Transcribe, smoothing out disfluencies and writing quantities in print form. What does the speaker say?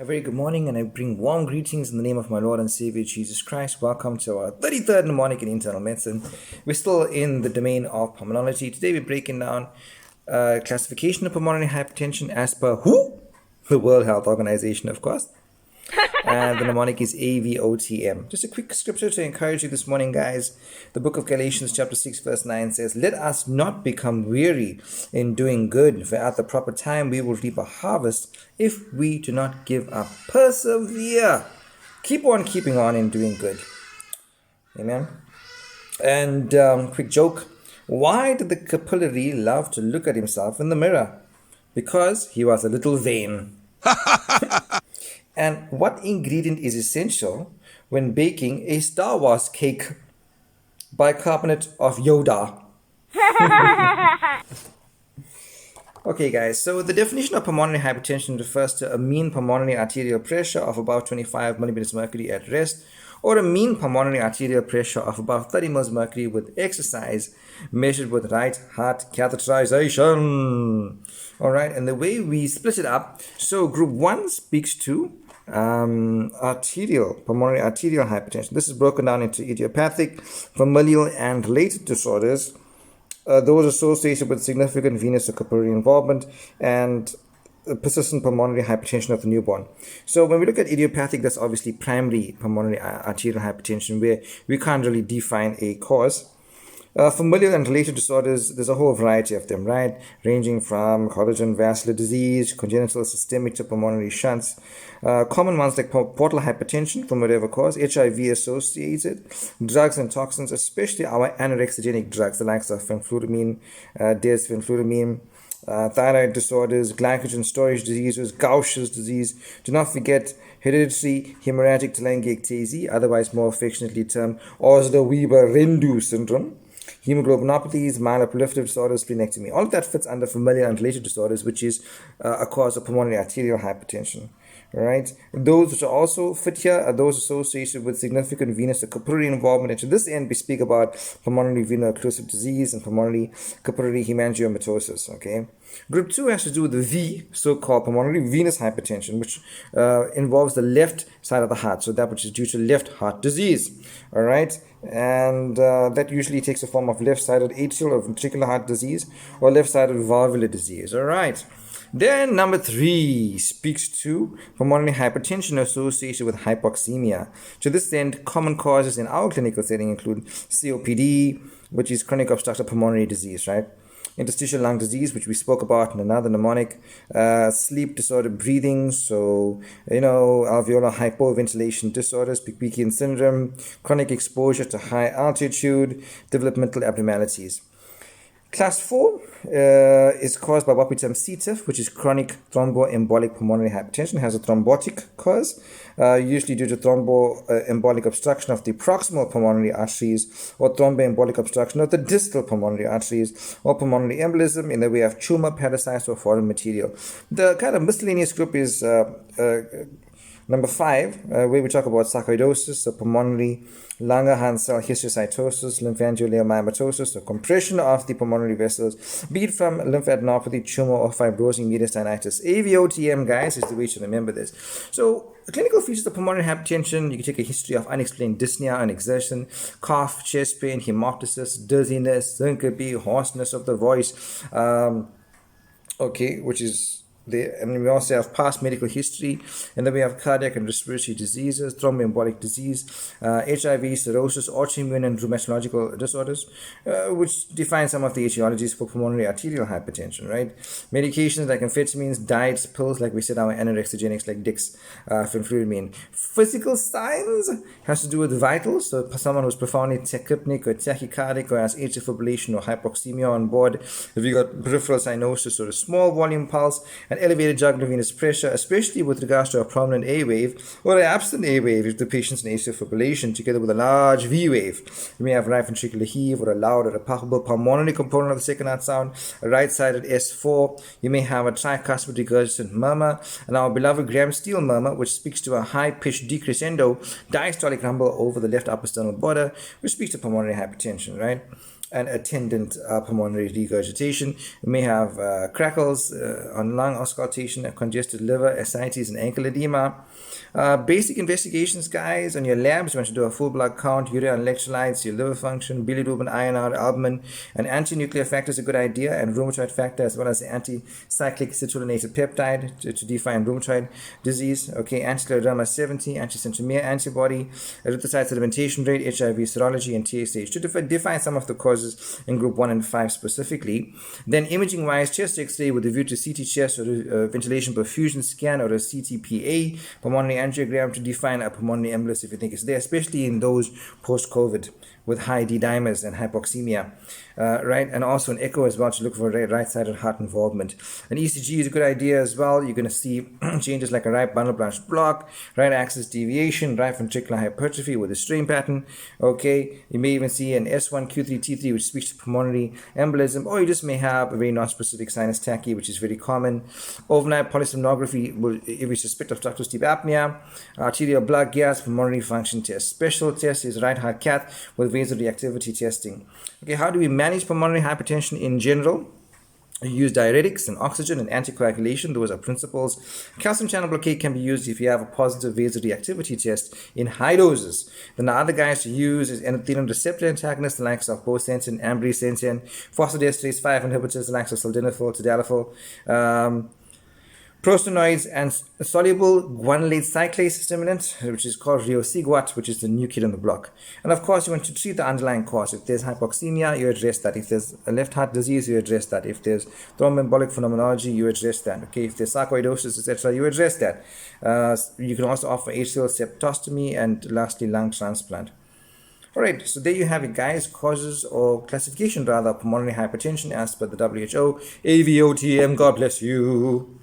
A very good morning, and I bring warm greetings in the name of my Lord and Savior Jesus Christ. Welcome to our 33rd Mnemonic in Internal Medicine. We're still in the domain of pulmonology. Today we're breaking down classification of pulmonary hypertension as per who? The World Health Organization, of course. And the mnemonic is AVOTM. Just a quick scripture to encourage you this morning, guys. The book of Galatians chapter 6 verse 9 says, "Let us not become weary in doing good, for at the proper time we will reap a harvest if we do not give up." Persevere. Keep on keeping on in doing good. Amen. And quick joke. Why did the capillary love to look at himself in the mirror? Because he was a little vain. And what ingredient is essential when baking a Star Wars cake? Bicarbonate of Yoda. Okay, guys, so the definition of pulmonary hypertension refers to a mean pulmonary arterial pressure of about 25 millimeters mercury at rest, or a mean pulmonary arterial pressure of above 30 mils mercury with exercise measured with right heart catheterization. All right, and the way we split it up, so group 1 speaks to pulmonary arterial hypertension. This is broken down into idiopathic, familial, and related disorders, those associated with significant venous or capillary involvement, and persistent pulmonary hypertension of the newborn. So when we look at idiopathic, that's obviously primary pulmonary arterial hypertension, where we can't really define a cause. Familial and related disorders, there's a whole variety of them, right? Ranging from collagen vascular disease, congenital systemic to pulmonary shunts. Common ones like portal hypertension from whatever cause, HIV associated, drugs and toxins, especially our anorexigenic drugs, the likes of fenfluramine, desfenfluramine, thyroid disorders, glycogen storage diseases, Gaucher's disease. Do not forget hereditary hemorrhagic telangiectasia, otherwise more affectionately termed Osler-Weber-Rendu syndrome. Hemoglobinopathies, myeloproliferative disorders, splenectomy. All of that fits under familial and related disorders, which is a cause of pulmonary arterial hypertension. All right. Those which are also fit here are those associated with significant venous or capillary involvement. And to this end, we speak about pulmonary veno-occlusive disease and pulmonary capillary hemangiomatosis. Okay. Group 2 has to do with the V, so-called pulmonary venous hypertension, which involves the left side of the heart. So that which is due to left heart disease. All right. And that usually takes the form of left-sided atrial or ventricular heart disease or left-sided valvular disease. All right. Then number 3 speaks to pulmonary hypertension associated with hypoxemia. To this end, common causes in our clinical setting include COPD, which is chronic obstructive pulmonary disease, right? Interstitial lung disease, which we spoke about in another mnemonic, sleep disordered breathing, so, alveolar hypoventilation disorders, Pickwickian syndrome, chronic exposure to high altitude, developmental abnormalities. Class 4 is caused by what we term CTIF, which is chronic thromboembolic pulmonary hypertension. It has a thrombotic cause, usually due to thromboembolic obstruction of the proximal pulmonary arteries or thromboembolic obstruction of the distal pulmonary arteries or pulmonary embolism in the way of tumor, parasites, or foreign material. The kind of miscellaneous group is number 5, where we talk about sarcoidosis, so pulmonary Langerhans cell histiocytosis, lymphangioliomyomatosis, so compression of the pulmonary vessels, be it from lymphadenopathy, tumor, or fibrosing mediastinitis. AVOTM, guys, is the way to remember this. So, clinical features of pulmonary hypertension, you can take a history of unexplained dyspnea and exertion, cough, chest pain, hemoptysis, dizziness, syncope, hoarseness of the voice, which is there. And we also have past medical history, and then we have cardiac and respiratory diseases, thromboembolic disease, HIV, cirrhosis, autoimmune and rheumatological disorders, which define some of the etiologies for pulmonary arterial hypertension, right? Medications like amphetamines, diets, pills, like we said, our anorexigenics like Dix, fenfluramine. Physical signs has to do with vitals, so someone who's profoundly tachypnic or tachycardic or has atrial fibrillation or hypoxemia on board. If you got peripheral cyanosis or a small volume pulse, an elevated jugular venous pressure, especially with regards to a prominent A wave or an absent A wave if the patient's in atrial fibrillation, together with a large V wave. You may have right ventricular heave or a loud or a palpable pulmonary component of the second heart sound, a right-sided S4. You may have a tricuspid regurgitant murmur, and our beloved Graham-Steele murmur, which speaks to a high-pitched decrescendo diastolic rumble over the left upper sternal border, which speaks to pulmonary hypertension, right? and attendant pulmonary regurgitation. You may have crackles on lung auscultation, a congested liver, ascites, and ankle edema. Basic investigations, guys, on your labs. You want to do a full blood count, urea electrolytes, your liver function, bilirubin, INR, albumin, and anti-nuclear factor is a good idea, and rheumatoid factor as well as the anti-cyclic citrullinated peptide to define rheumatoid disease. Okay, anti-scleroderma 70, anti-centromere antibody, erythrocyte sedimentation rate, HIV serology, and TSH to define some of the causes in group 1 and 5 specifically. Then imaging-wise, chest X-ray with a view to CT chest or ventilation perfusion scan or a CTPA, pulmonary angiogram to define a pulmonary embolus if you think it's there, especially in those post-COVID with high D-dimers and hypoxemia, right? And also an echo as well to look for right-sided heart involvement. An ECG is a good idea as well. You're going to see changes like a right bundle branch block, right axis deviation, right ventricular hypertrophy with a strain pattern. Okay, you may even see an S1, Q3, T3, which speaks to pulmonary embolism, or you just may have a very non-specific sinus tachy, which is very common. Overnight polysomnography will, if we suspect obstructive sleep apnea. Arterial blood gas, pulmonary function test. Special test is right heart cath with vasoreactivity testing. Okay, how do we manage pulmonary hypertension in general? You use diuretics and oxygen and anticoagulation. Those are principles. Calcium channel blockade can be used if you have a positive vasoreactivity test in high doses. Then the other guys to use is endothelin receptor antagonists, the likes of bosentan, ambrisentan, phosphodiesterase 5 inhibitors, the likes of sildenafil, tadalafil, prostanoids and soluble guanylate cyclase stimulants, which is called riociguat, which is the new kid on the block. And of course, you want to treat the underlying cause. If there's hypoxemia, you address that. If there's a left heart disease, you address that. If there's thromboembolic phenomenology, you address that. Okay, if there's sarcoidosis, etc., you address that. You can also offer atrial septostomy and lastly, lung transplant. All right, so there you have it, guys. Causes or classification, rather, pulmonary hypertension as per the WHO. AVOTM. God bless you.